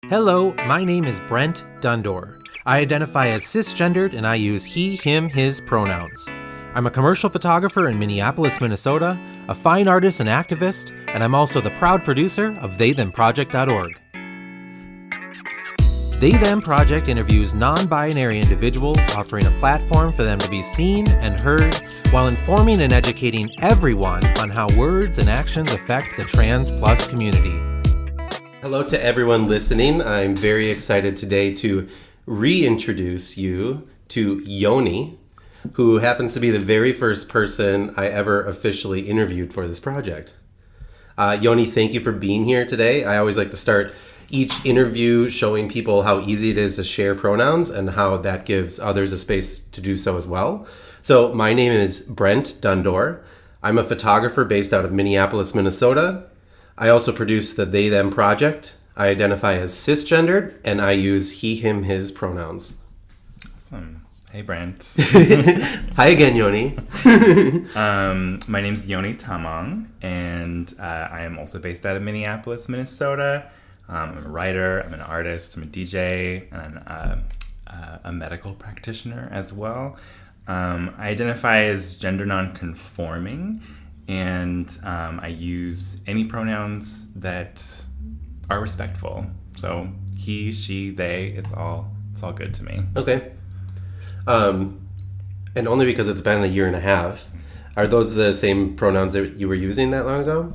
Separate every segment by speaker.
Speaker 1: Hello, my name is Brent Dundor. I identify as cisgendered and I use he, him, his pronouns. I'm a commercial photographer in Minneapolis, Minnesota, a fine artist and activist, and I'm also the proud producer of TheyThemProject.org. They Them Project interviews non-binary individuals, offering a platform for them to be seen and heard while informing and educating everyone on how words and actions affect the trans plus community. Hello to everyone listening. I'm very excited today to reintroduce you to Yoni, who happens to be the very first person I ever officially interviewed for this project. Yoni, thank you for being here today. I always like to start each interview showing people how easy it is to share pronouns and how that gives others a space to do so as well. So my name is Brent Dundor. I'm a photographer based out of Minneapolis, Minnesota. I also produce the They Them Project. I identify as cisgendered and I use he, him, his pronouns.
Speaker 2: Awesome. Hey, Brent.
Speaker 1: Hi again, Yoni.
Speaker 2: My name's Yoni Tamang, and I am also based out of Minneapolis, Minnesota. I'm a writer, I'm an artist, I'm a DJ, and a medical practitioner as well. I identify as gender non-conforming, and I use any pronouns that are respectful. So he, she, they, it's all good to me.
Speaker 1: Okay. And only because it's been a year and a half. Are those the same pronouns that you were using that long ago?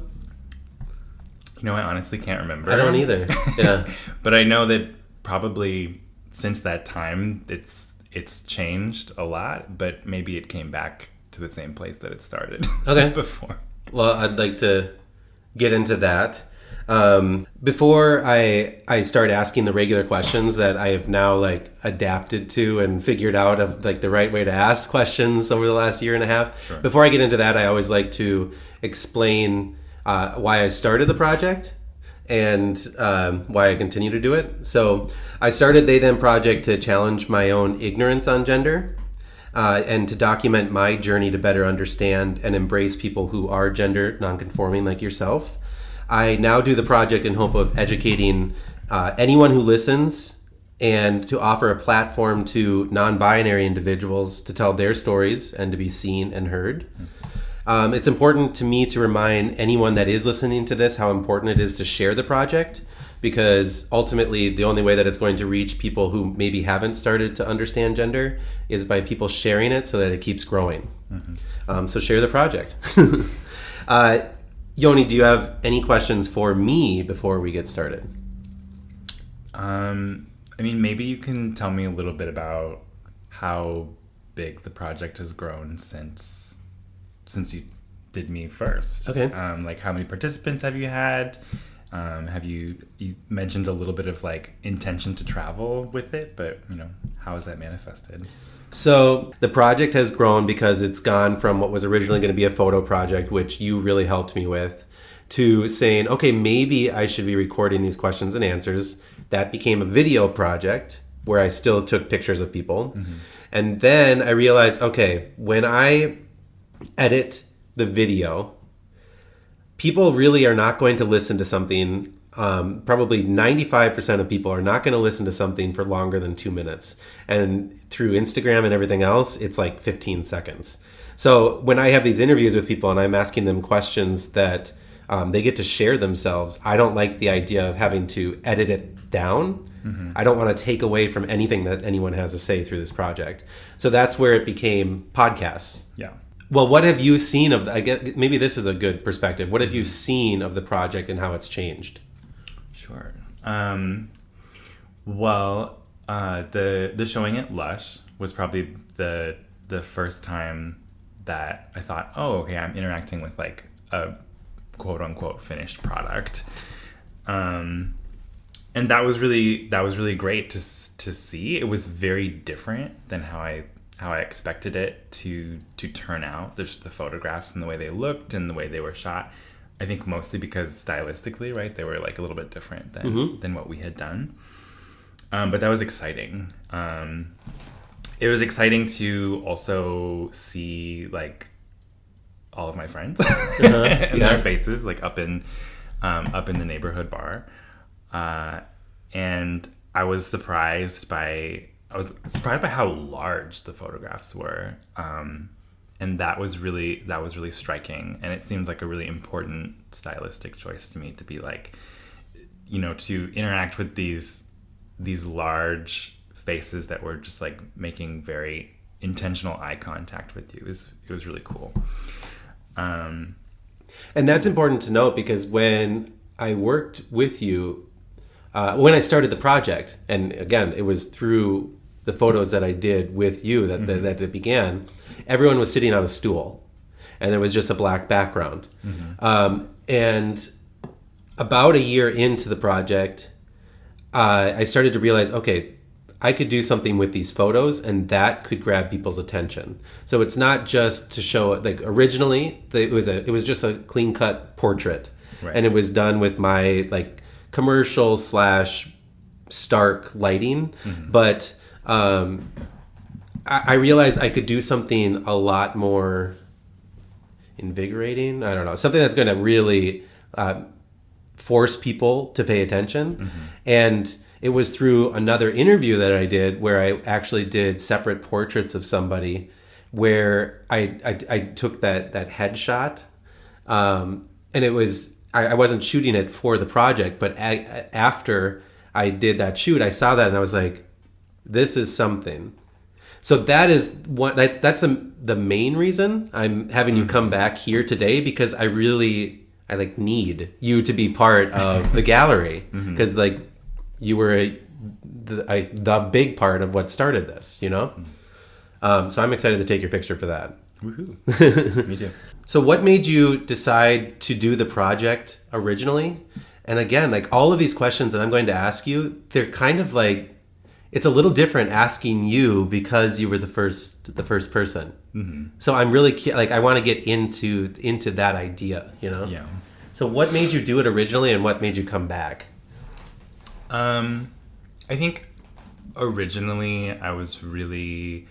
Speaker 2: You know, I honestly can't remember.
Speaker 1: I don't either. Yeah.
Speaker 2: But I know that probably since that time, it's changed a lot, but maybe it came back to the same place that it started before.
Speaker 1: Well, I'd like to get into that. Before I start asking the regular questions that I have now adapted to and figured out of the right way to ask questions over the last year and a half.
Speaker 2: Sure.
Speaker 1: Before I get into that, I always like to explain why I started the project and why I continue to do it. So I started They Them Project to challenge my own ignorance on gender and to document my journey to better understand and embrace people who are gender nonconforming like yourself. I now do the project in hope of educating anyone who listens and to offer a platform to non-binary individuals to tell their stories and to be seen and heard. It's important to me to remind anyone that is listening to this how important it is to share the project, because ultimately the only way that it's going to reach people who maybe haven't started to understand gender is by people sharing it so that it keeps growing. Mm-hmm. So share the project. Yoni, do you have any questions for me before we get started?
Speaker 2: Maybe you can tell me a little bit about how big the project has grown since you did me first.
Speaker 1: Okay.
Speaker 2: How many participants have you had? You mentioned a little bit of intention to travel with it, but how has that manifested?
Speaker 1: So the project has grown because it's gone from what was originally going to be a photo project, which you really helped me with, to saying, okay, maybe I should be recording these questions and answers. That became a video project where I still took pictures of people. Mm-hmm. And then I realized, okay, when I edit the video, people really are not going to listen to something. Probably 95% of people are not going to listen to something for longer than 2 minutes. And through Instagram and everything else, it's 15 seconds. So when I have these interviews with people and I'm asking them questions that they get to share themselves, I don't like the idea of having to edit it down. Mm-hmm. I don't want to take away from anything that anyone has to say through this project. So that's where it became podcasts.
Speaker 2: Yeah.
Speaker 1: Well, what have you seen of, I guess maybe this is a good perspective. What have you seen of the project and how it's changed?
Speaker 2: Sure. The showing at Lush was probably the first time that I thought, oh, okay, I'm interacting with a quote unquote finished product. And that was really great to see. It was very different than how I expected it to turn out. There's the photographs and the way they looked and the way they were shot. I think mostly because stylistically, right, they were a little bit different than what we had done. But that was exciting. It was exciting to also see all of my friends and their faces up in the neighborhood bar. And I was surprised by how large the photographs were. And that was really striking. And it seemed like a really important stylistic choice to me, to be like, to interact with these large faces that were just like making very intentional eye contact with you. It was really cool.
Speaker 1: And that's important to note, because when I worked with you, when I started the project, and again, it was through the photos that I did with you that it began, everyone was sitting on a stool, and there was just a black background. And about a year into the project, I started to realize, okay, I could do something with these photos, and that could grab people's attention. So it's not just to show, like, originally it was just a clean cut portrait,
Speaker 2: right.
Speaker 1: And it was done with my like commercial / stark lighting, but I realized I could do something a lot more invigorating. I don't know, something that's going to really force people to pay attention. And it was through another interview that I did, where I actually did separate portraits of somebody, where I took that headshot, and it was I wasn't shooting it for the project, but after I did that shoot, I saw that and I was like, this is something. So that is that's the main reason I'm having you come back here today, because I like need you to be part of the gallery, because like you were the big part of what started this, So I'm excited to take your picture for that.
Speaker 2: Woohoo! Me too.
Speaker 1: So what made you decide to do the project originally? And again, like all of these questions that I'm going to ask you, they're kind of like, it's a little different asking you because you were the first person. So I'm really I want to get into that idea,
Speaker 2: Yeah.
Speaker 1: So what made you do it originally, and what made you come back?
Speaker 2: I think originally I was really,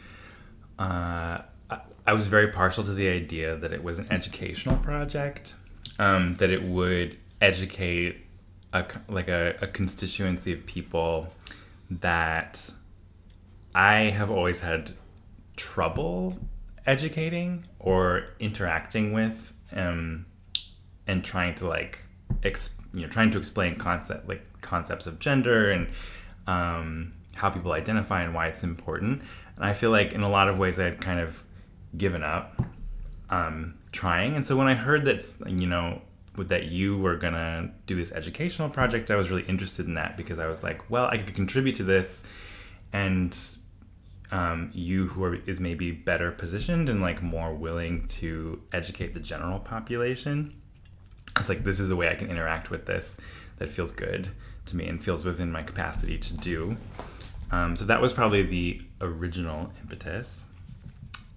Speaker 2: I was very partial to the idea that it was an educational project, that it would educate a constituency of people that I have always had trouble educating or interacting with, and trying to trying to explain concepts of gender and how people identify and why it's important. And I feel like in a lot of ways I had kind of given up trying. And so when I heard that that you were gonna do this educational project, I was really interested in that, because I was like, well, I could contribute to this, and you who is maybe better positioned and like more willing to educate the general population. I was like, this is a way I can interact with this that feels good to me and feels within my capacity to do. So that was probably the original impetus.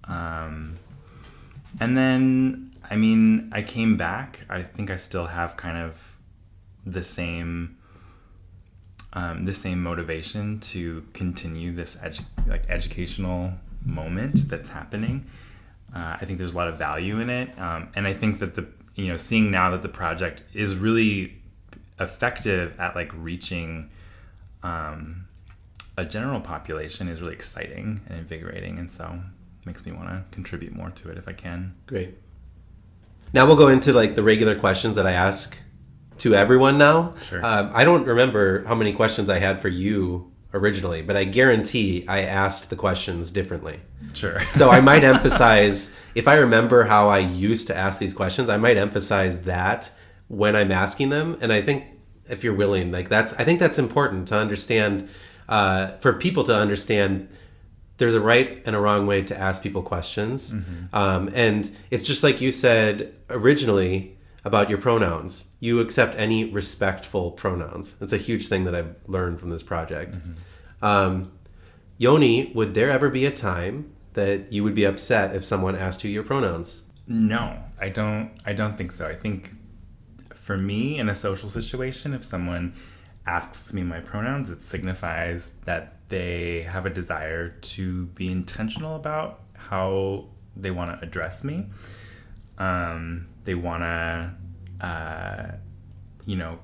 Speaker 2: And then, I came back. I think I still have kind of the same motivation to continue this educational moment that's happening. I think there's a lot of value in it, and I think that seeing now that the project is really effective at like reaching a general population is really exciting and invigorating, and so makes me want to contribute more to it if I can.
Speaker 1: Great. Now we'll go into like the regular questions that I ask to everyone now.
Speaker 2: Sure.
Speaker 1: I don't remember how many questions I had for you originally, but I guarantee I asked the questions differently.
Speaker 2: Sure.
Speaker 1: So I might emphasize, if I remember how I used to ask these questions, I might emphasize that when I'm asking them. And I think if you're willing, I think that's important to understand, for people to understand there's a right and a wrong way to ask people questions. And it's just like you said originally about your pronouns. You accept any respectful pronouns. It's a huge thing that I've learned from this project. Yoni, would there ever be a time that you would be upset if someone asked you your pronouns?
Speaker 2: No, I don't think so. I think for me, in a social situation, if someone asks me my pronouns, it signifies that they have a desire to be intentional about how they want to address me. They want to,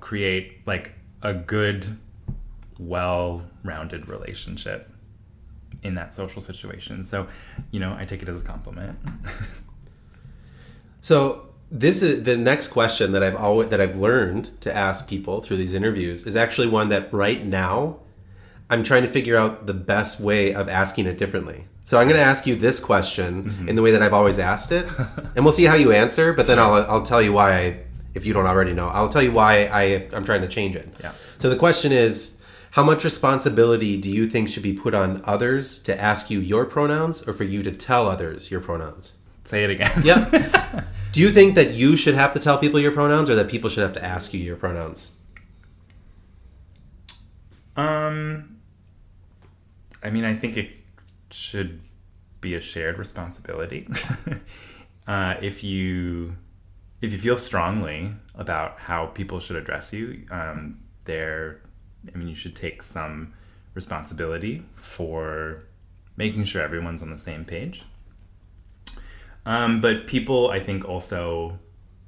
Speaker 2: create like a good well-rounded relationship in that social situation. So, I take it as a compliment.
Speaker 1: So this is the next question that I've learned to ask people through these interviews is actually one that right now I'm trying to figure out the best way of asking it differently. So I'm going to ask you this question in the way that I've always asked it, and we'll see how you answer. But then I'll tell you why. If you don't already know, I'll tell you why I'm trying to change it.
Speaker 2: Yeah.
Speaker 1: So the question is, how much responsibility do you think should be put on others to ask you your pronouns, or for you to tell others your pronouns?
Speaker 2: Say it again.
Speaker 1: Yep. Do you think that you should have to tell people your pronouns, or that people should have to ask you your pronouns?
Speaker 2: I think it should be a shared responsibility. If you feel strongly about how people should address you, you should take some responsibility for making sure everyone's on the same page. But people, I think, also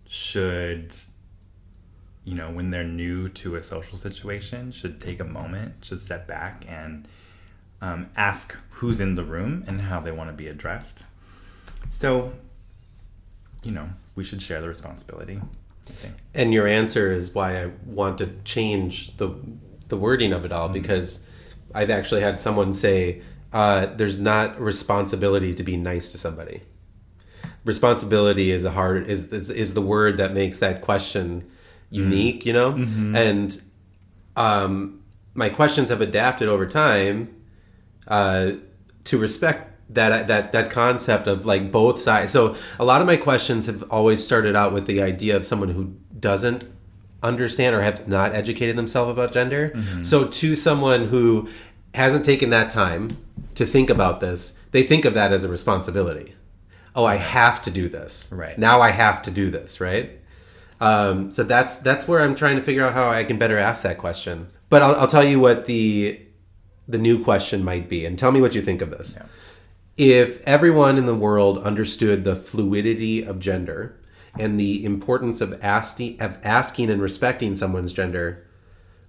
Speaker 2: should, when they're new to a social situation, should take a moment, should step back and ask who's in the room and how they want to be addressed. So, we should share the responsibility, I think.
Speaker 1: And your answer is why I want to change the wording of it all, because I've actually had someone say, there's not responsibility to be nice to somebody. Responsibility is the word that makes that question unique, And my questions have adapted over time to respect that concept of like both sides. So a lot of my questions have always started out with the idea of someone who doesn't understand or have not educated themselves about gender. So to someone who hasn't taken that time to think about this, they think of that as a responsibility. Oh, I have to do this.
Speaker 2: Right.
Speaker 1: Now I have to do this, right? So that's where I'm trying to figure out how I can better ask that question. But I'll tell you what the new question might be, and tell me what you think of this.
Speaker 2: Yeah.
Speaker 1: If everyone in the world understood the fluidity of gender and the importance of asking and respecting someone's gender,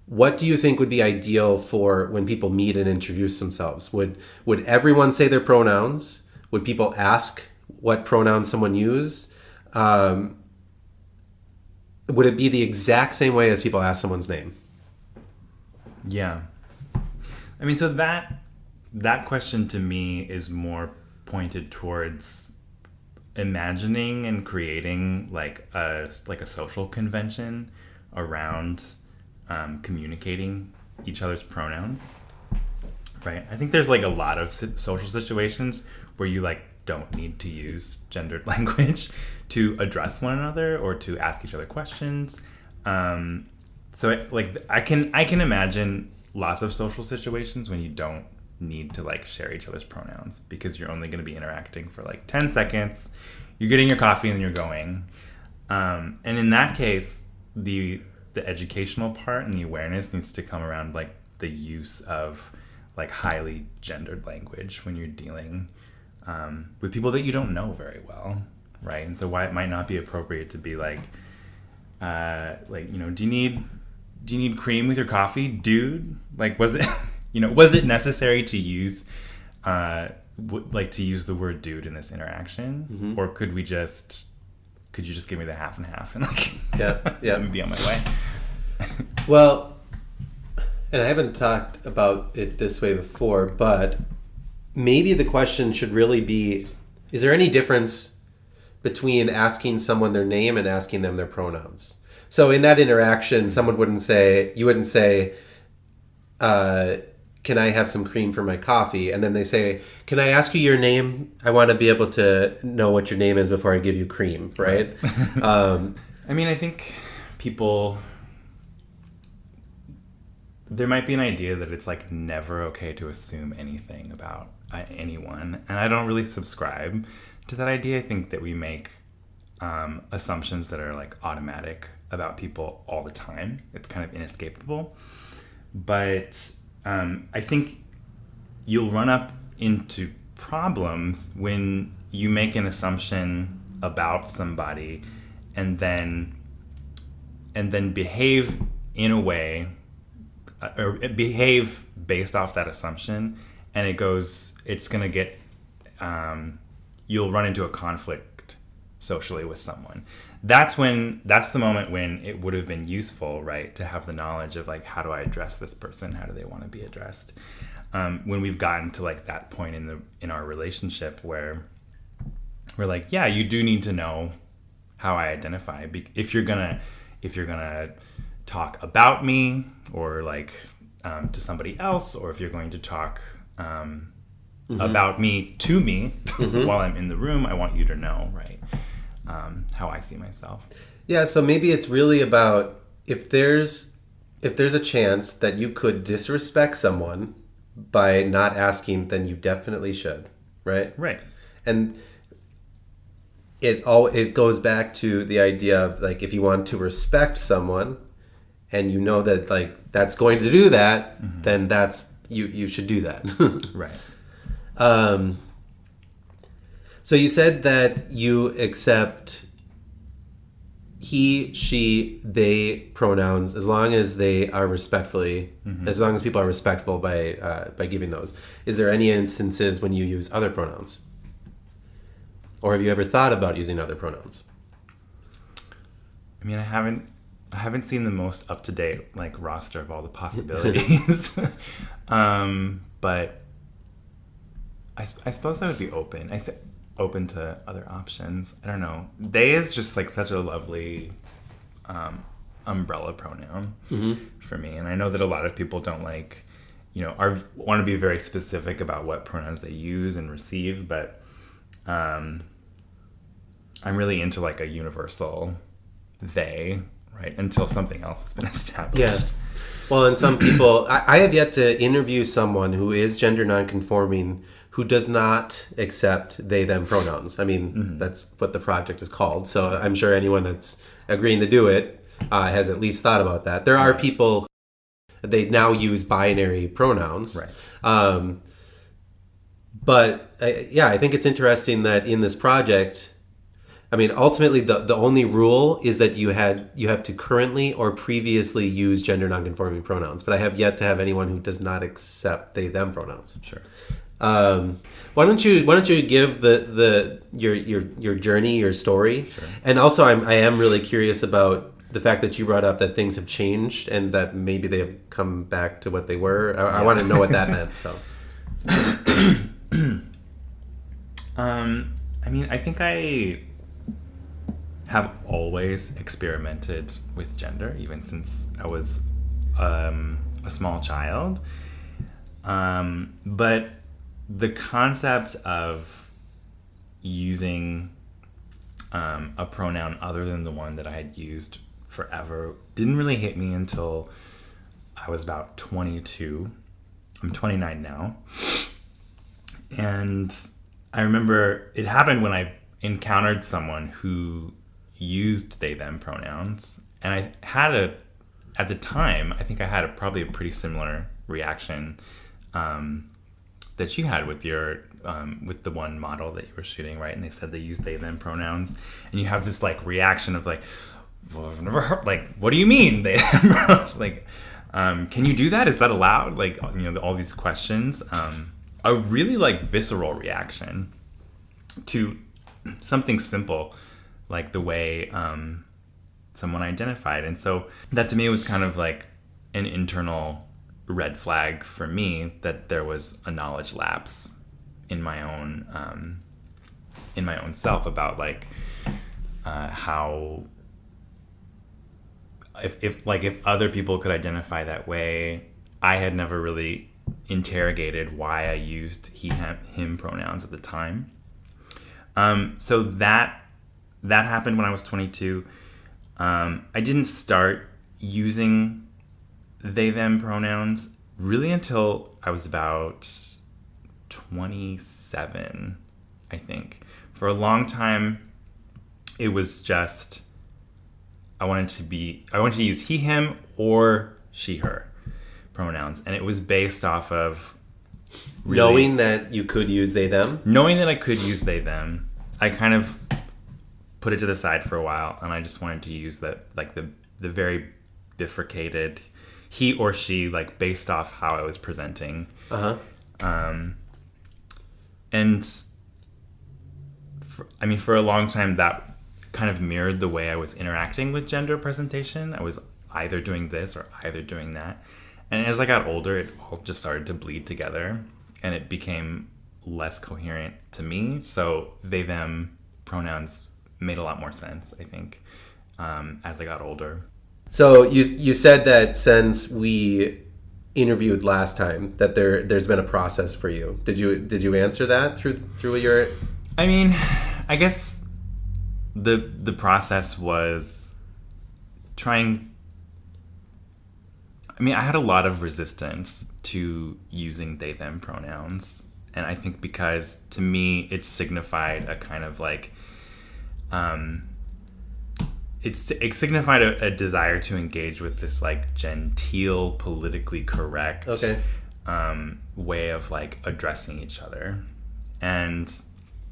Speaker 1: what do you think would be ideal for when people meet and introduce themselves? Would everyone say their pronouns? Would people ask what pronouns someone use? Would it be the exact same way as people ask someone's name?
Speaker 2: Yeah. So that question to me is more pointed towards imagining and creating like a social convention around communicating each other's pronouns, right? I think there's like a lot of social situations where you like don't need to use gendered language to address one another or to ask each other questions. So I can imagine lots of social situations when you don't need to like share each other's pronouns because you're only going to be interacting for like 10 seconds. You're getting your coffee and then you're going. And in that case, the educational part and the awareness needs to come around like the use of like highly gendered language when you're dealing with people that you don't know very well, right? And so why it might not be appropriate to be like do you need cream with your coffee, dude? Like, was it necessary to use to use the word dude in this interaction, or could you just give me the half and half and like let me be on my way?
Speaker 1: Well, and I haven't talked about it this way before, but maybe the question should really be, is there any difference between asking someone their name and asking them their pronouns? So in that interaction, you wouldn't say, can I have some cream for my coffee? And then they say, can I ask you your name? I want to be able to know what your name is before I give you cream, right?
Speaker 2: I think there might be an idea that it's like never okay to assume anything about anyone. And I don't really subscribe to that idea. I think that we make assumptions that are like automatic about people all the time. It's kind of inescapable. But I think you'll run up into problems when you make an assumption about somebody and then behave in a way or behave based off that assumption, and it's going to get, you'll run into a conflict socially with someone. That's the moment when it would have been useful, right, to have the knowledge of like, how do I address this person? How do they want to be addressed? When we've gotten to like that point in our relationship where we're like, yeah, you do need to know how I identify. If you're gonna talk about me or like to somebody else, or if you're going to talk about me to me while I'm in the room, I want you to know, right, how I see myself.
Speaker 1: Yeah, so maybe it's really about if there's a chance that you could disrespect someone by not asking, then you definitely should, right?
Speaker 2: Right.
Speaker 1: And it goes back to the idea of like, if you want to respect someone and you know that like that's going to do that, then that's you should do that.
Speaker 2: Right.
Speaker 1: So you said that you accept he, she, they pronouns as long as they are respectfully, as long as people are respectful by giving those. Is there any instances when you use other pronouns? Or have you ever thought about using other pronouns?
Speaker 2: I mean, I haven't seen the most up to date like roster of all the possibilities, but I suppose I would be open. Open to other options. I don't know. They is just like such a lovely umbrella pronoun for me, and I know that a lot of people don't like, want to be very specific about what pronouns they use and receive, but I'm really into like a universal they, right? Until something else has been established.
Speaker 1: Yeah. Well, and some people, I have yet to interview someone who is gender nonconforming who does not accept they, them pronouns. I mean, that's what the project is called. So I'm sure anyone that's agreeing to do it has at least thought about that. There are people, they now use binary pronouns.
Speaker 2: Right.
Speaker 1: But I think it's interesting that in this project, I mean, ultimately the only rule is that you have to currently or previously use gender nonconforming pronouns. But I have yet to have anyone who does not accept they, them pronouns.
Speaker 2: Sure.
Speaker 1: Why don't you give your journey, your story?
Speaker 2: Sure.
Speaker 1: And also I am really curious about the fact that you brought up that things have changed and that maybe they have come back to what they were. I want to know what that meant. So
Speaker 2: I mean, I think I have always experimented with gender, even since I was a small child. But the concept of using a pronoun other than the one that I had used forever didn't really hit me until I was about 22. I'm 29 now. And I remember it happened when I encountered someone who used they, them pronouns. And I had at the time, I think I had probably a pretty similar reaction that you had with your with the one model that you were shooting, right? And they said they use they, them pronouns, and you have this like reaction of like, well, I've never heard, like, what do you mean they, them pronouns? Like, can you do that? Is that allowed? Like, all these questions. A really like visceral reaction to something simple, like the way someone identified. And so that to me was kind of like an internal red flag for me that there was a knowledge lapse in my own self about like how if other people could identify that way, I had never really interrogated why I used he, him pronouns at the time. So that happened when I was 22. I didn't start using they, them pronouns really until I was about 27, I think. For a long time, it was just, I wanted to use he, him, or she, her pronouns. And it was based off of really,
Speaker 1: knowing that you could use they, them?
Speaker 2: Knowing that I could use they, them. I kind of put it to the side for a while, and I just wanted to use the very bifurcated he or she, like based off how I was presenting. And for a long time that kind of mirrored the way I was interacting with gender presentation. I was either doing this or either doing that. And as I got older, it all just started to bleed together and it became less coherent to me. So they, them pronouns made a lot more sense, I think, as I got older.
Speaker 1: So you said that since we interviewed last time that there's been a process for you. Did you answer that through your?
Speaker 2: I mean, I guess the process was trying. I mean, I had a lot of resistance to using they them pronouns, and I think because to me it signified a kind of like it signified a desire to engage with this like genteel, politically correct way of like addressing each other, and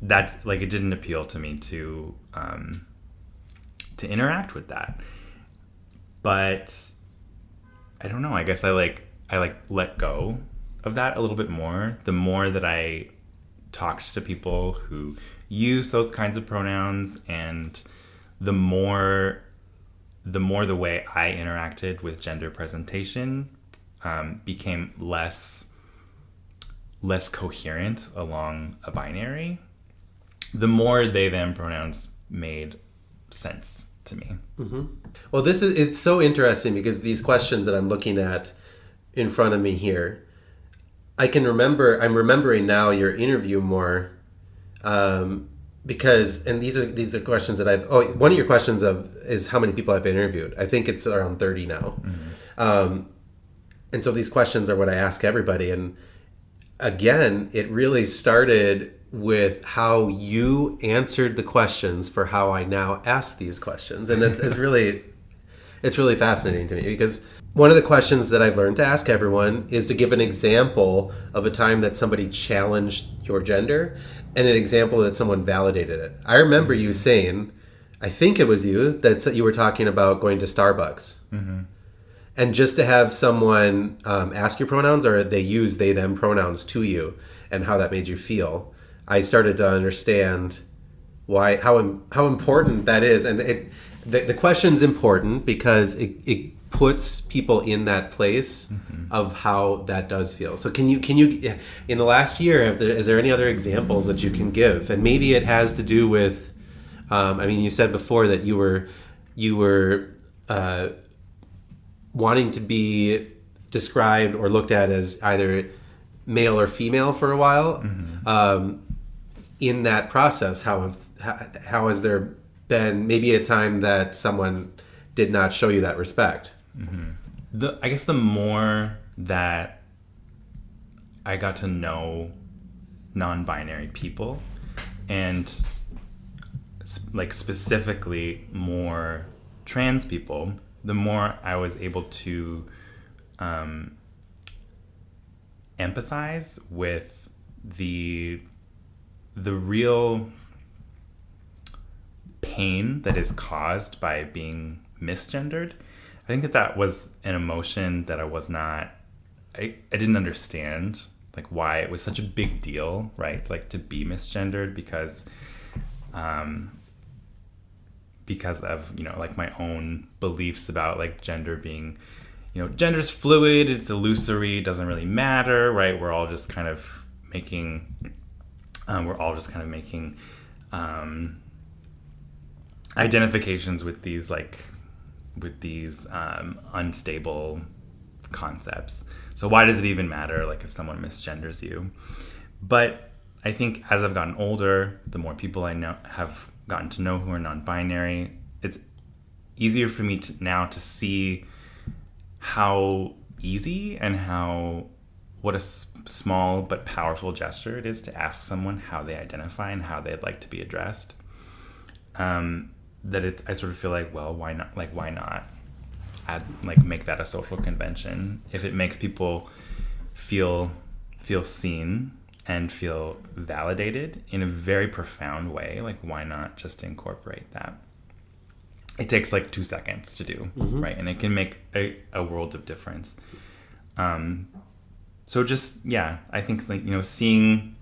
Speaker 2: that like it didn't appeal to me to interact with that. But I don't know. I guess I let go of that a little bit more. The more that I talked to people who use those kinds of pronouns, and the more the way I interacted with gender presentation became less coherent along a binary, the more they them pronouns made sense to me.
Speaker 1: Mm-hmm. Well, it's so interesting because these questions that I'm looking at in front of me here, I'm remembering now your interview more, because, and these are questions that one of your questions is how many people I've interviewed. I think it's around 30 now. Mm-hmm. And so these questions are what I ask everybody. And again, it really started with how you answered the questions for how I now ask these questions. And it's really fascinating to me, because one of the questions that I've learned to ask everyone is to give an example of a time that somebody challenged your gender and an example that someone validated it. I remember you saying, I think it was you, that you were talking about going to Starbucks. Mm-hmm. And just to have someone ask your pronouns, or they use they, them pronouns to you, and how that made you feel, I started to understand how important that is. And the question's important because it puts people in that place mm-hmm. of how that does feel. So can you in the last year, is there any other examples that you can give? And maybe it has to do with, you said before that you were wanting to be described or looked at as either male or female for a while. Mm-hmm. In that process, how has there been maybe a time that someone did not show you that respect?
Speaker 2: Mm-hmm. I guess the more that I got to know non-binary people, and like specifically more trans people, the more I was able to empathize with the real pain that is caused by being misgendered. I think that was an emotion that I didn't understand, like why it was such a big deal, right? Like to be misgendered because of, like my own beliefs about like gender being, gender's fluid, it's illusory, it doesn't really matter, right? We're all just kind of making identifications with these unstable concepts. So why does it even matter, like if someone misgenders you? But I think as I've gotten older, the more people I have gotten to know who are non-binary, it's easier for me now to see how easy and what a small but powerful gesture it is to ask someone how they identify and how they'd like to be addressed. I sort of feel like, well, why not? Like, why not make that a social convention? If it makes people feel seen and feel validated in a very profound way, like why not just incorporate that? it takes like 2 seconds to do, right? And it can make a world of difference. So just, yeah, I think like, seeing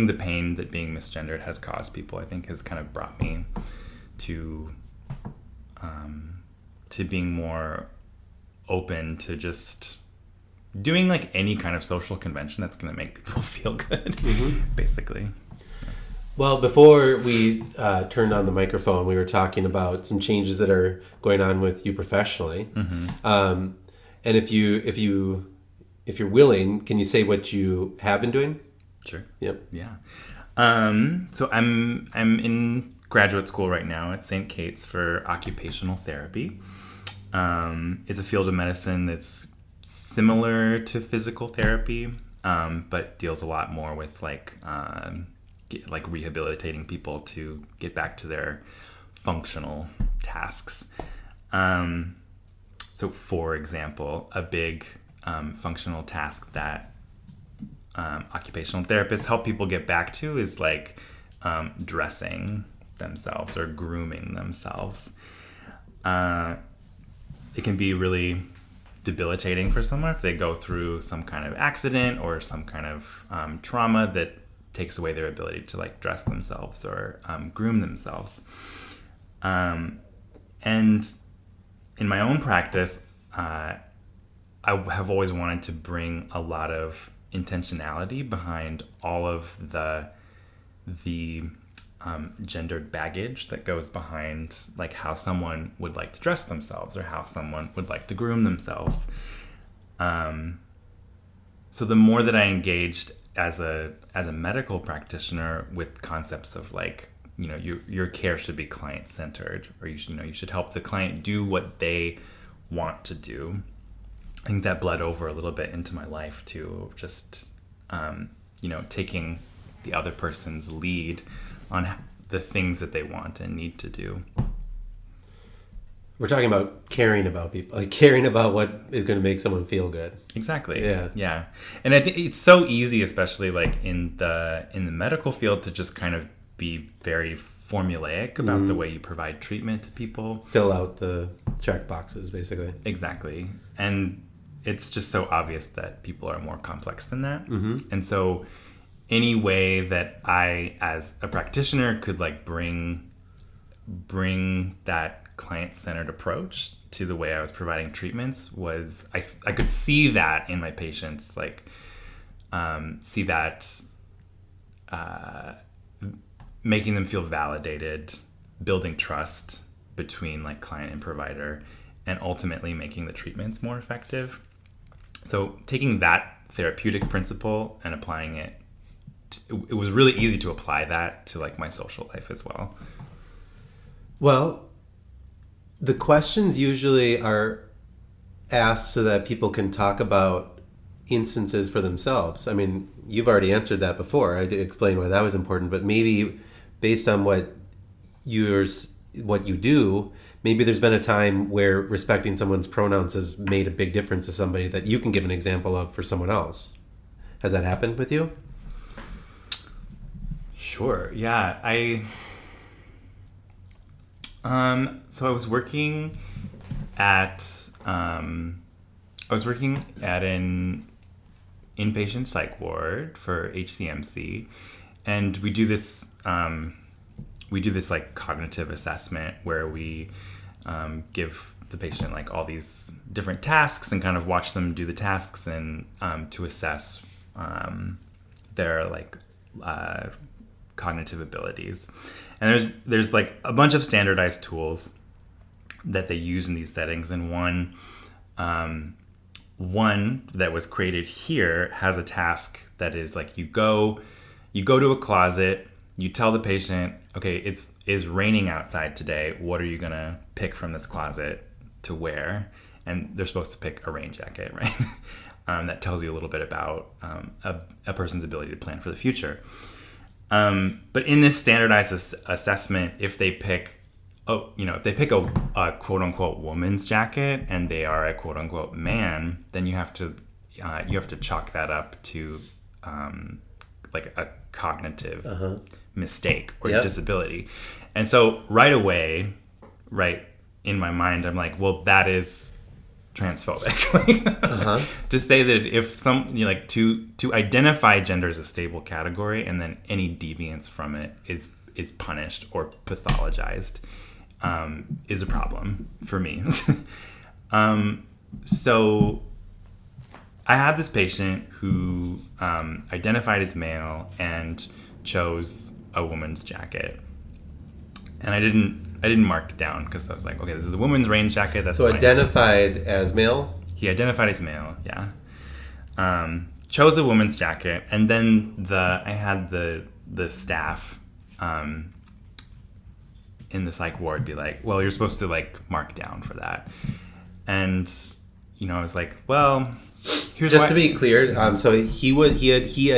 Speaker 2: the pain that being misgendered has caused people, I think has kind of brought me to being more open to just doing like any kind of social convention that's going to make people feel good, basically.
Speaker 1: Well, before we turned on the microphone, we were talking about some changes that are going on with you professionally. And if you're willing, can you say what you have been doing?
Speaker 2: Sure.
Speaker 1: Yep.
Speaker 2: Yeah. So I'm in graduate school right now at St. Kate's for occupational therapy. It's a field of medicine that's similar to physical therapy, but deals a lot more with like rehabilitating people to get back to their functional tasks. So for example, a big functional task that occupational therapists help people get back to is like dressing themselves or grooming themselves. It can be really debilitating for someone if they go through some kind of accident or some kind of trauma that takes away their ability to like dress themselves or groom themselves. And in my own practice, I have always wanted to bring a lot of intentionality behind all of the gendered baggage that goes behind like how someone would like to dress themselves or how someone would like to groom themselves. So the more that I engaged as a medical practitioner with concepts of like, your care should be client centered, or you should help the client do what they want to do. I think that bled over a little bit into my life too, just taking the other person's lead on the things that they want and need to do.
Speaker 1: We're talking about caring about people, like caring about what is going to make someone feel good.
Speaker 2: Exactly.
Speaker 1: Yeah.
Speaker 2: And I think it's so easy, especially like in the medical field, to just kind of be very formulaic about the way you provide treatment to people.
Speaker 1: Fill out the check boxes, basically.
Speaker 2: Exactly. And it's just so obvious that people are more complex than that. And so any way that I, as a practitioner, could like bring that client-centered approach to the way I was providing treatments was, I could see that in my patients, like see that making them feel validated, building trust between like client and provider, and ultimately making the treatments more effective. So taking that therapeutic principle and applying it, it was really easy to apply that to like my social life as well.
Speaker 1: Well, the questions usually are asked so that people can talk about instances for themselves. I mean, you've already answered that before. I did explain why that was important, but maybe based on what you do, maybe there's been a time where respecting someone's pronouns has made a big difference to somebody that you can give an example of for someone else. Has that happened with you?
Speaker 2: Sure. Yeah. So I was working at an inpatient psych ward for HCMC, and we do this like cognitive assessment where we give the patient like all these different tasks and kind of watch them do the tasks and to assess their like cognitive abilities. And there's like a bunch of standardized tools that they use in these settings, and one that was created here has a task that is like you go to a closet, you tell the patient, okay, it's raining outside today, what are you gonna pick from this closet to wear? And they're supposed to pick a rain jacket, right? That tells you a little bit about a person's ability to plan for the future. But in this standardized assessment, if they pick a quote unquote woman's jacket and they are a quote unquote man, then you have to chalk that up to like a cognitive mistake or
Speaker 1: Yep.
Speaker 2: disability. And so right away, right in my mind, I'm like, well, that is transphobic. To say that if to identify gender as a stable category and then any deviance from it is punished or pathologized, is a problem for me. So I had this patient who identified as male and chose a woman's jacket, and I didn't mark it down because I was like, okay, this is a woman's rain jacket. That's
Speaker 1: So
Speaker 2: fine.
Speaker 1: identified as male?
Speaker 2: He identified as male, yeah. Chose a woman's jacket, and then I had the staff in the psych ward be like, well, you're supposed to like mark down for that. And I was like, well, here's
Speaker 1: Just
Speaker 2: why.
Speaker 1: to be clear, so that he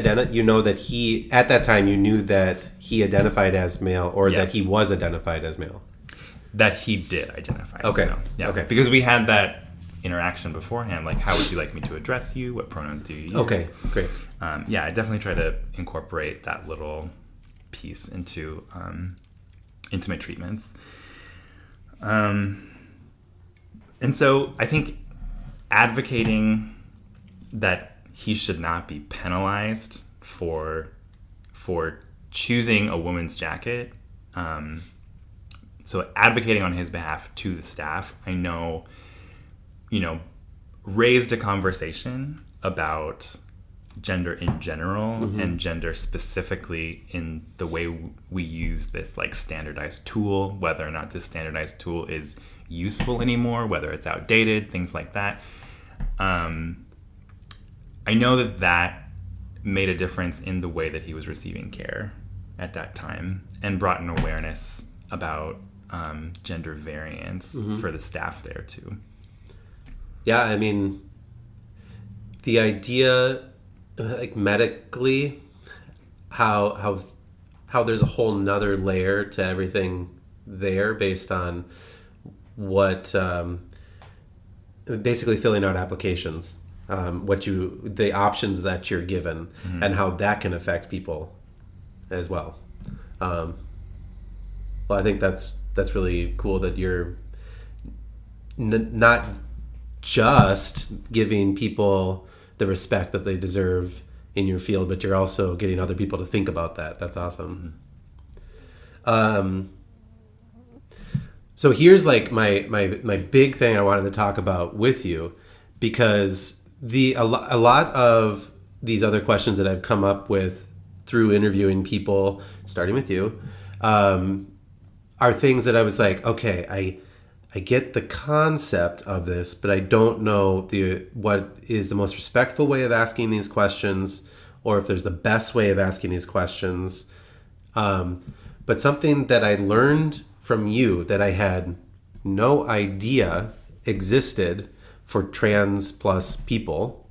Speaker 1: at that time you knew that he identified as male, or
Speaker 2: Yeah.
Speaker 1: that he was identified as male.
Speaker 2: That he did identify as
Speaker 1: Okay.
Speaker 2: male. Yeah.
Speaker 1: Okay.
Speaker 2: Because we had that interaction beforehand, like, how would you like me to address you? What pronouns do you use?
Speaker 1: Okay, great.
Speaker 2: Yeah, I definitely try to incorporate that little piece into my treatments. And so I think advocating that he should not be penalized for choosing a woman's jacket, so advocating on his behalf to the staff, I know, raised a conversation about gender in general and gender specifically in the way we use this like standardized tool, whether or not this standardized tool is useful anymore, whether it's outdated, things like that. I know that made a difference in the way that he was receiving care at that time and brought an awareness about gender variance for the staff there too.
Speaker 1: Yeah, I mean, the idea, like medically, how there's a whole nother layer to everything there based on what basically filling out applications, the options that you're given, and how that can affect people as well. Well, I think that's really cool that you're not just giving people the respect that they deserve in your field, but you're also getting other people to think about that. That's awesome. So here's like my big thing I wanted to talk about with you, because a lot of these other questions that I've come up with through interviewing people, starting with you, are things that I was like, okay, I get the concept of this, but I don't know what is the most respectful way of asking these questions, or if there's the best way of asking these questions. But something that I learned from you that I had no idea existed for trans plus people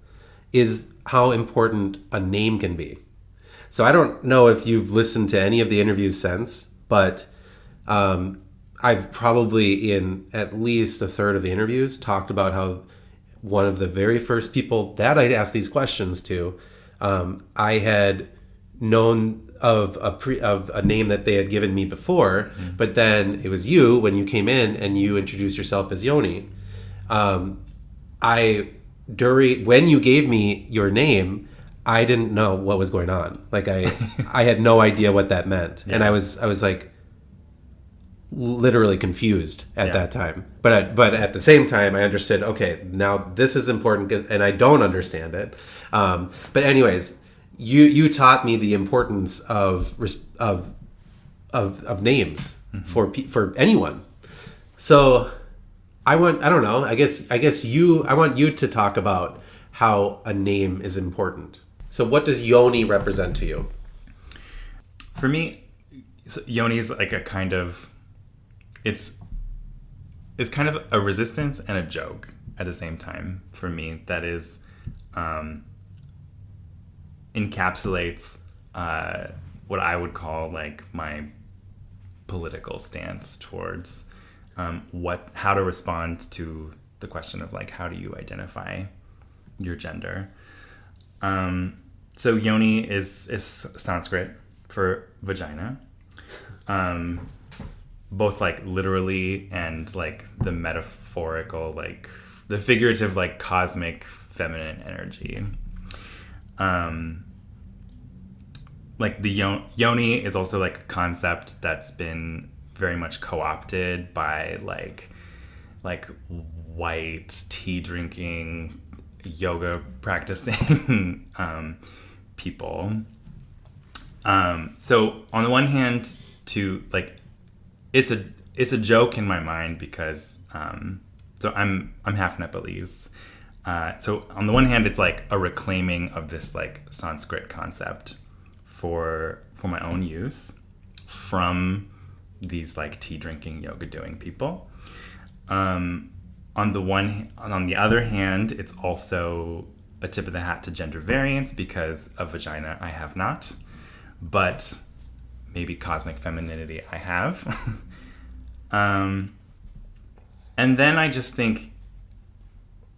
Speaker 1: is how important a name can be. So I don't know if you've listened to any of the interviews since, but I've probably in at least a third of the interviews talked about how one of the very first people that I asked these questions to, I had known of a name that they had given me before, but then it was you when you came in and you introduced yourself as Yoni. When you gave me your name, I didn't know what was going on. Like I had no idea what that meant, and I was like literally confused at that time. But at the same time, I understood. Okay, now this is important, and I don't understand it. But anyways, you taught me the importance of names for anyone. So I don't know. I guess I want you to talk about how a name is important. So what does Yoni represent to you?
Speaker 2: For me, Yoni is like a kind of, it's kind of a resistance and a joke at the same time for me. That is, encapsulates what I would call like my political stance towards how to respond to the question of like, how do you identify your gender? So Yoni is Sanskrit for vagina. Both like literally and like the metaphorical, like the figurative, like cosmic feminine energy. Like the yoni is also like a concept that's been very much co-opted by like white tea drinking, yoga practicing people. So on the one hand, to like, it's a joke in my mind because so I'm half Nepalese. So on the one hand, it's like a reclaiming of this like Sanskrit concept for my own use from these like tea drinking, yoga doing people. On the other hand, it's also a tip of the hat to gender variance because of vagina I have not, but maybe cosmic femininity I have. And then I just think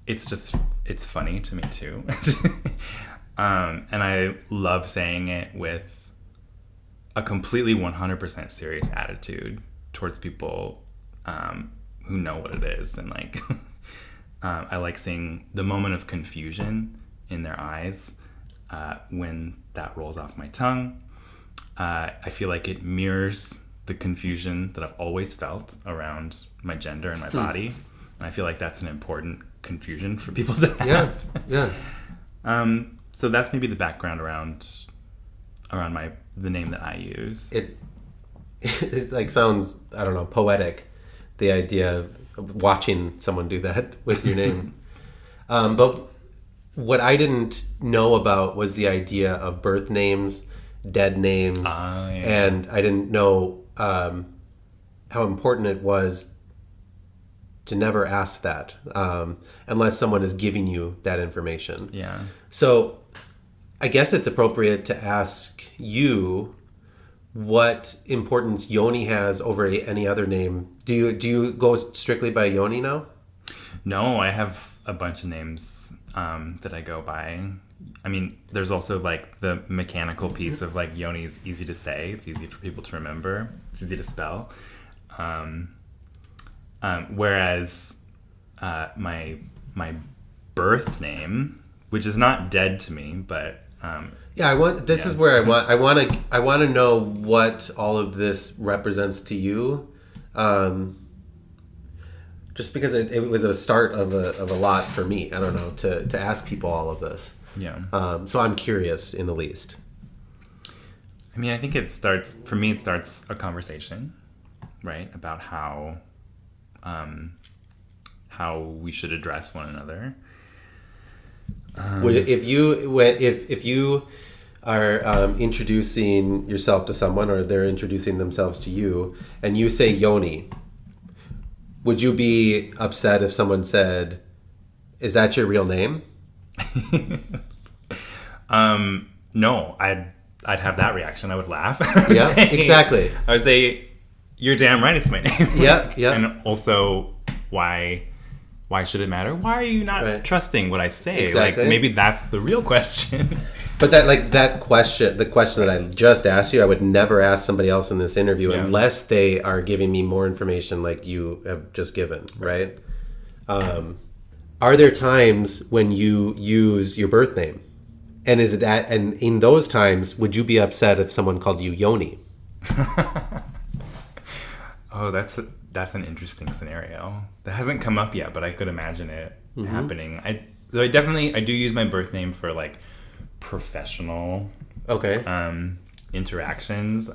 Speaker 2: it's funny to me too. And I love saying it with a completely 100% serious attitude towards people who know what it is. And like, I like seeing the moment of confusion in their eyes when that rolls off my tongue. I feel like it mirrors the confusion that I've always felt around my gender and my body. And I feel like that's an important confusion for people to have.
Speaker 1: Yeah.
Speaker 2: So that's maybe the background around the name that I use.
Speaker 1: It like sounds, I don't know, poetic, the idea of watching someone do that with your name. But what I didn't know about was the idea of birth names, dead names, and I didn't know how important it was to never ask that unless someone is giving you that information.
Speaker 2: Yeah.
Speaker 1: So I guess it's appropriate to ask you what importance Yoni has over any other name. Do you go strictly by Yoni now?
Speaker 2: No, I have a bunch of names that I go by. I mean, there's also like the mechanical piece of like Yoni is easy to say. It's easy for people to remember. It's easy to spell. Whereas my birth name, which is not dead to me, but
Speaker 1: is where I want to know what all of this represents to you. Just because it was a start of a lot for me. I don't know, to ask people all of this.
Speaker 2: Yeah.
Speaker 1: So I'm curious in the least.
Speaker 2: I mean, I think it starts a conversation, right? About how we should address one another.
Speaker 1: If you are introducing yourself to someone, or they're introducing themselves to you, and you say Yoni, would you be upset if someone said, "Is that your real name?"
Speaker 2: No, I'd have that reaction. I would laugh.
Speaker 1: Yeah, exactly.
Speaker 2: I would say, "You're damn right, it's my name."
Speaker 1: Yeah, yeah.
Speaker 2: And also, why should it matter? Why are you not trusting what I say?
Speaker 1: Exactly.
Speaker 2: Like, maybe that's the real question.
Speaker 1: But that question, the question that I just asked you, I would never ask somebody else in this interview unless they are giving me more information like you have just given, right? Are there times when you use your birth name? And and in those times, would you be upset if someone called you Yoni?
Speaker 2: Oh, that's an interesting scenario. That hasn't come up yet, but I could imagine it happening. I do use my birth name for like professional interactions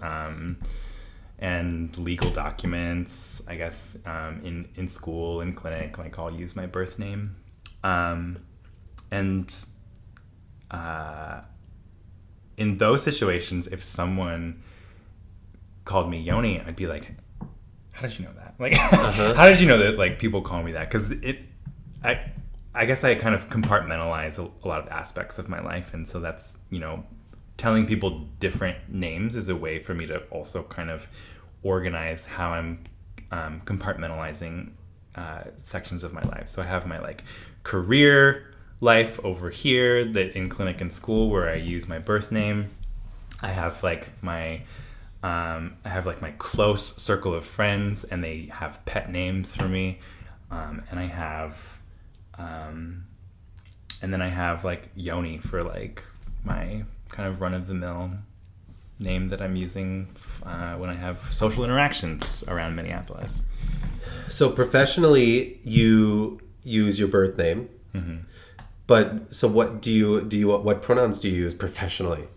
Speaker 2: and legal documents. I guess in school, in clinic, like I'll use my birth name. And in those situations, if someone called me Yoni, I'd be like, how did you know that? Like, how did you know that, like, people call me that? Because I guess I kind of compartmentalize a lot of aspects of my life. And so that's, telling people different names is a way for me to also kind of organize how I'm compartmentalizing sections of my life. So I have my, like, career life over here, that in clinic and school where I use my birth name. I have like my close circle of friends, and they have pet names for me, and I have, and then I have like Yoni for like my kind of run of the mill name that I'm using when I have social interactions around Minneapolis.
Speaker 1: So professionally, you use your birth name.
Speaker 2: Mm-hmm.
Speaker 1: But so what what pronouns do you use professionally?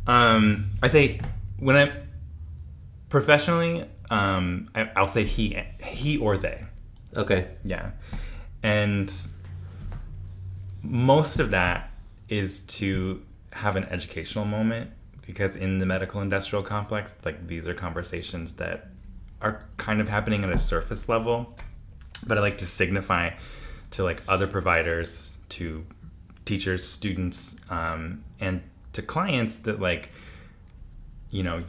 Speaker 2: I say when I'm professionally, I'll say he or they.
Speaker 1: Okay.
Speaker 2: Yeah. And most of that is to have an educational moment, because in the medical industrial complex, like, these are conversations that are kind of happening at a surface level, but I like to signify to like other providers, to teachers, students, and to clients that, like, you know,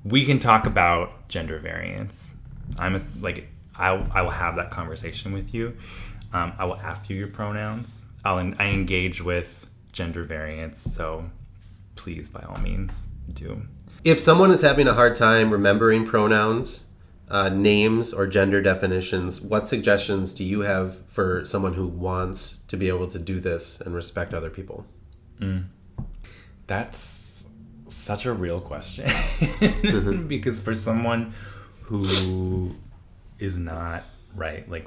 Speaker 2: we can talk about gender variance. I will have that conversation with you. I will ask you your pronouns. I engage with gender variance. So please, by all means, do.
Speaker 1: If someone is having a hard time remembering pronouns, names, or gender definitions, what suggestions do you have for someone who wants to be able to do this and respect other people?
Speaker 2: That's such a real question. Because for someone who is not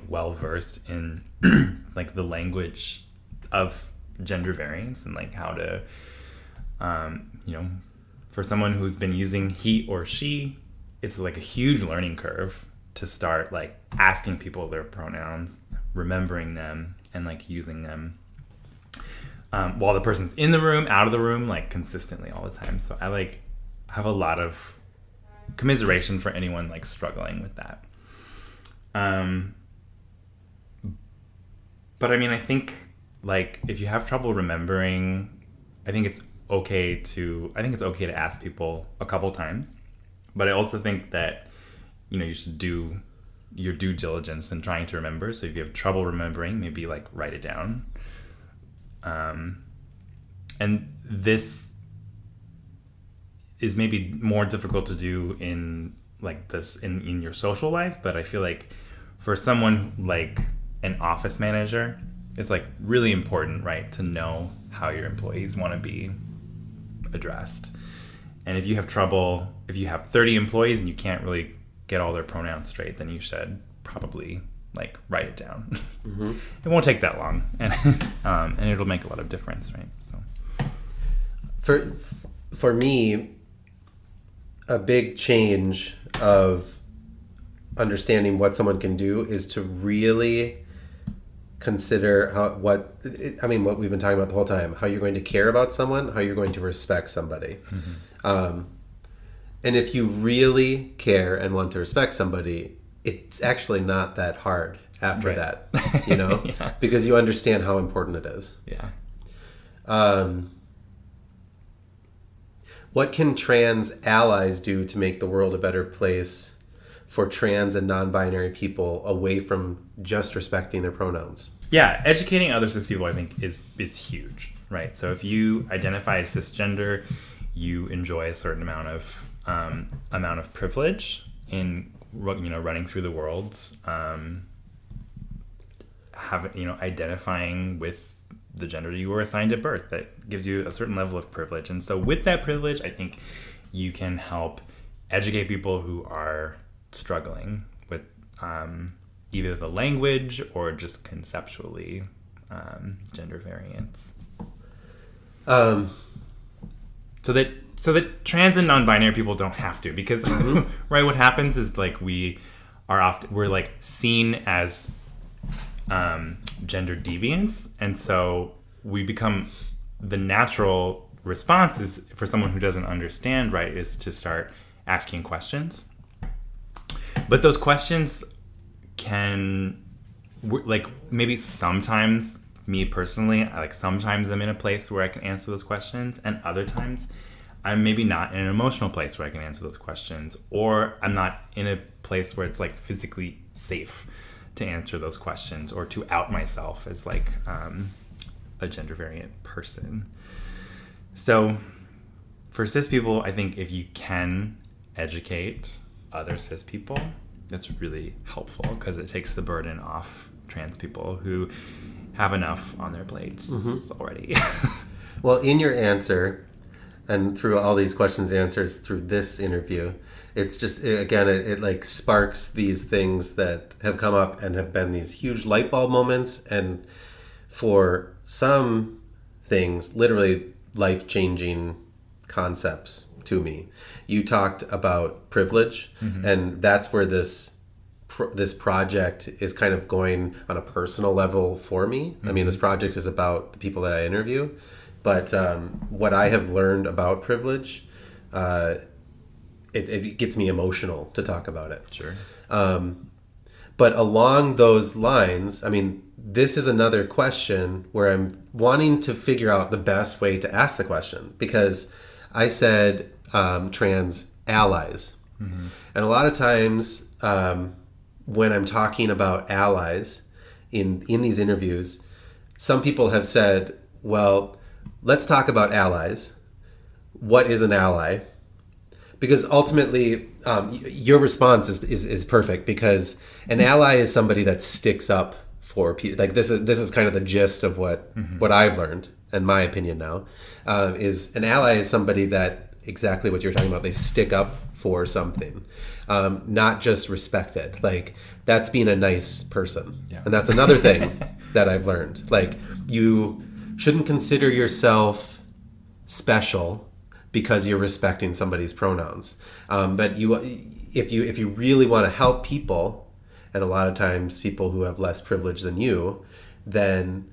Speaker 2: well versed in like the language of gender variance and like how to for someone who's been using he or she, it's like a huge learning curve to start like asking people their pronouns, remembering them, and like using them while the person's in the room, out of the room, like consistently all the time. So I have a lot of commiseration for anyone like struggling with that. But I mean, I think like if you have trouble remembering, I think it's okay to ask people a couple times. But I also think that, you should do your due diligence in trying to remember. So if you have trouble remembering, maybe like write it down. And this is maybe more difficult to do in like this in your social life, but I feel like for someone like an office manager, it's like really important, right, to know how your employees want to be addressed. And if you have 30 employees and you can't really get all their pronouns straight, then you should probably like write it down. Mm-hmm. It won't take that long, and it'll make a lot of difference, right? So
Speaker 1: for me, a big change of understanding what someone can do is to really consider what we've been talking about the whole time, how you're going to care about someone, how you're going to respect somebody. Mm-hmm. And if you really care and want to respect somebody, it's actually not that hard after that, yeah. Because you understand how important it is.
Speaker 2: Yeah.
Speaker 1: What can trans allies do to make the world a better place for trans and non-binary people away from just respecting their pronouns?
Speaker 2: Yeah, educating other cis people, I think, is huge, right? So if you identify as cisgender, you enjoy a certain amount of privilege in running through the world, identifying with the gender you were assigned at birth. That gives you a certain level of privilege, and so with that privilege, I think you can help educate people who are struggling with either the language or just conceptually gender variance. So that trans and non-binary people don't have to, because mm-hmm. right, what happens is like we're like seen as gender deviants, and so we become, the natural response is for someone who doesn't understand, right, is to start asking questions. But those questions can, like, maybe sometimes, me personally, sometimes I'm in a place where I can answer those questions, and other times I'm maybe not in an emotional place where I can answer those questions, or I'm not in a place where it's like physically safe to answer those questions or to out myself as like a gender variant person. So for cis people, I think if you can educate other cis people, that's really helpful because it takes the burden off trans people who have enough on their plates already.
Speaker 1: Well, in your answer, and through all these questions and answers through this interview, it's just, again, it like sparks these things that have come up and have been these huge light bulb moments, and for some things, literally life-changing concepts to me. You talked about privilege, and that's where this project is kind of going on a personal level for me. I mean, this project is about the people that I interview, but what I have learned about privilege, it gets me emotional to talk about it.
Speaker 2: Sure.
Speaker 1: But along those lines, I mean, this is another question where I'm wanting to figure out the best way to ask the question, because I said trans allies. And a lot of times when I'm talking about allies in these interviews, some people have said, well, let's talk about allies. What is an ally? Because ultimately, your response is perfect, because an ally is somebody that sticks up for people. Like this is kind of the gist of what I've learned, in my opinion now, is an ally is somebody that, exactly what you're talking about, they stick up for something, not just respect it. Like, that's being a nice person.
Speaker 2: Yeah.
Speaker 1: And that's another thing that I've learned. Like, you shouldn't consider yourself special because you're respecting somebody's pronouns. But if you really want to help people, and a lot of times people who have less privilege than you, then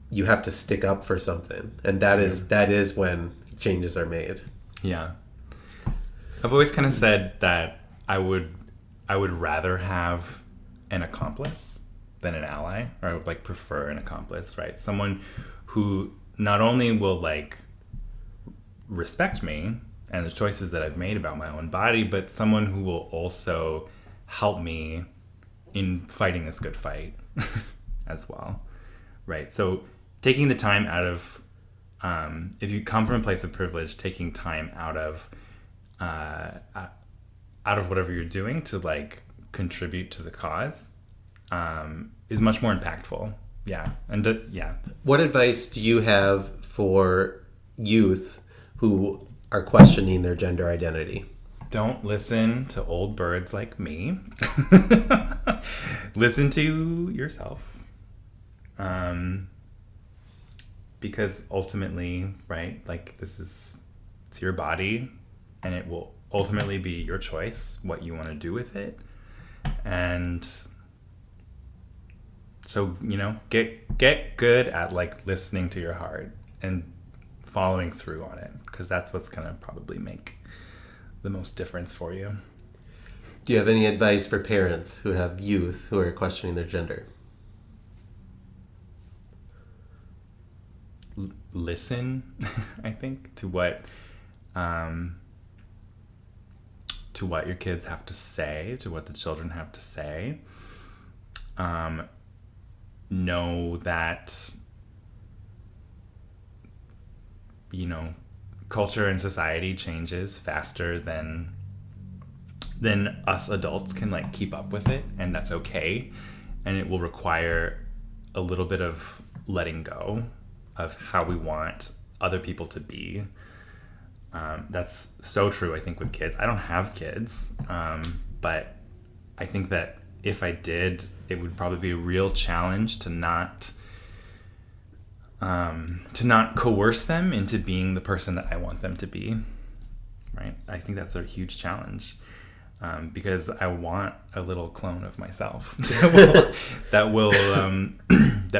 Speaker 1: you have to stick up for something. And that is when changes are made.
Speaker 2: Yeah. I've always kind of said that I would rather have an accomplice than an ally, or I would like prefer an accomplice, right? Someone who not only will like respect me and the choices that I've made about my own body, but someone who will also help me in fighting this good fight as well, right? So taking the time out of, if you come from a place of privilege, taking time out of whatever you're doing to like contribute to the cause is much more impactful. Yeah. And yeah.
Speaker 1: What advice do you have for youth who are questioning their gender identity?
Speaker 2: Don't listen to old birds like me. Listen to yourself. Because ultimately, right, like it's your body, and it will ultimately be your choice what you want to do with it. And so, get good at like listening to your heart and following through on it, because that's what's going to probably make the most difference for you.
Speaker 1: Do you have any advice for parents who have youth who are questioning their gender?
Speaker 2: Listen, I think, to what your kids have to say, to what the children have to say. Know that, culture and society changes faster than us adults can like keep up with it, and that's okay. And it will require a little bit of letting go of how we want other people to be. That's so true, I think, with kids. I don't have kids, but I think that if I did, it would probably be a real challenge to not coerce them into being the person that I want them to be, right? I think that's a huge challenge, because I want a little clone of myself that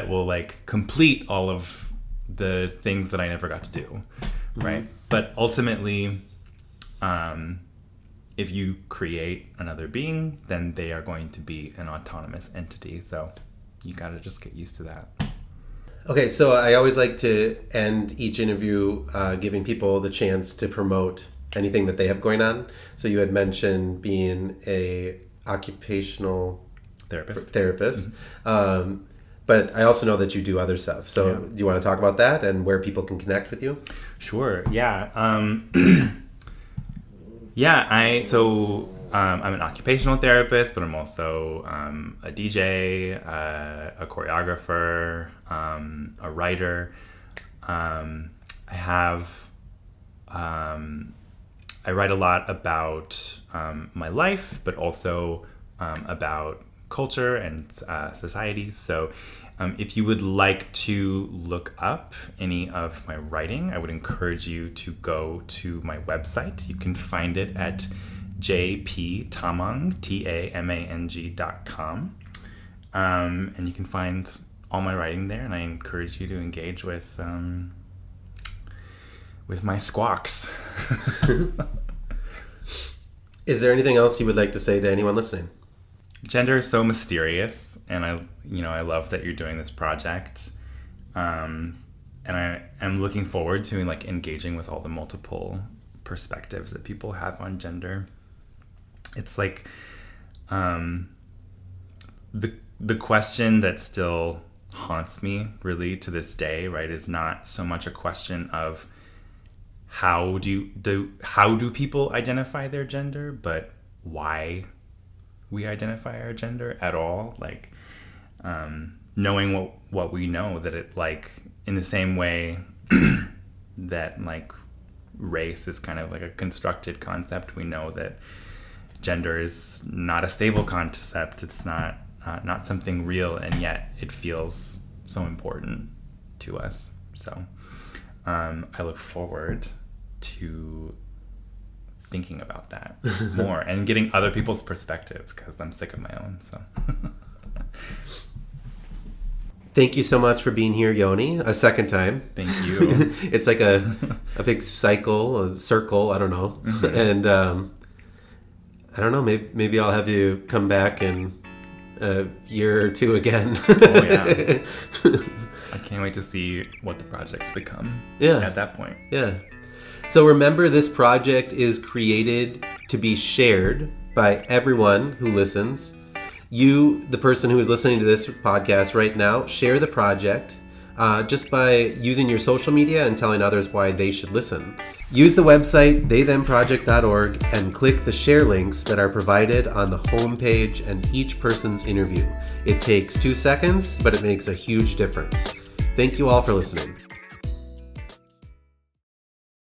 Speaker 2: will like complete all of the things that I never got to do, right? Mm-hmm. But ultimately, if you create another being, then they are going to be an autonomous entity. So you got to just get used to that.
Speaker 1: Okay, so I always like to end each interview giving people the chance to promote anything that they have going on. So you had mentioned being a occupational therapist.
Speaker 2: Mm-hmm.
Speaker 1: But I also know that you do other stuff. So
Speaker 2: Yeah.
Speaker 1: do you want to talk about that and where people can connect with you?
Speaker 2: Sure. Yeah. I'm an occupational therapist, but I'm also a DJ, a choreographer, a writer. I write a lot about my life, but also about culture and society. So if you would like to look up any of my writing, I would encourage you to go to my website. You can find it at jptamang, TAMANG.com. And you can find all my writing there, and I encourage you to engage with my squawks.
Speaker 1: Is there anything else you would like to say to anyone listening?
Speaker 2: Gender is so mysterious, and I love that you're doing this project. And I am looking forward to like engaging with all the multiple perspectives that people have on gender. It's like the question that still haunts me really to this day, right, is not so much a question of how do people identify their gender, but why we identify our gender at all. Like knowing what we know, that it, like, in the same way that like race is kind of like a constructed concept, we know that gender is not a stable concept. It's not something real, and yet it feels so important to us. So I look forward to thinking about that more and getting other people's perspectives, because I'm sick of my own. So
Speaker 1: Thank you so much for being here, Yoni, a second time.
Speaker 2: Thank you.
Speaker 1: It's like a big cycle, a circle, I don't know. Mm-hmm. And I don't know, maybe I'll have you come back in a year or two again.
Speaker 2: Oh, yeah. I can't wait to see what the project's become at that point.
Speaker 1: Yeah. So remember, this project is created to be shared by everyone who listens. You, the person who is listening to this podcast right now, share the project just by using your social media and telling others why they should listen. Use the website theythemproject.org and click the share links that are provided on the homepage and each person's interview. It takes 2 seconds, but it makes a huge difference. Thank you all for listening.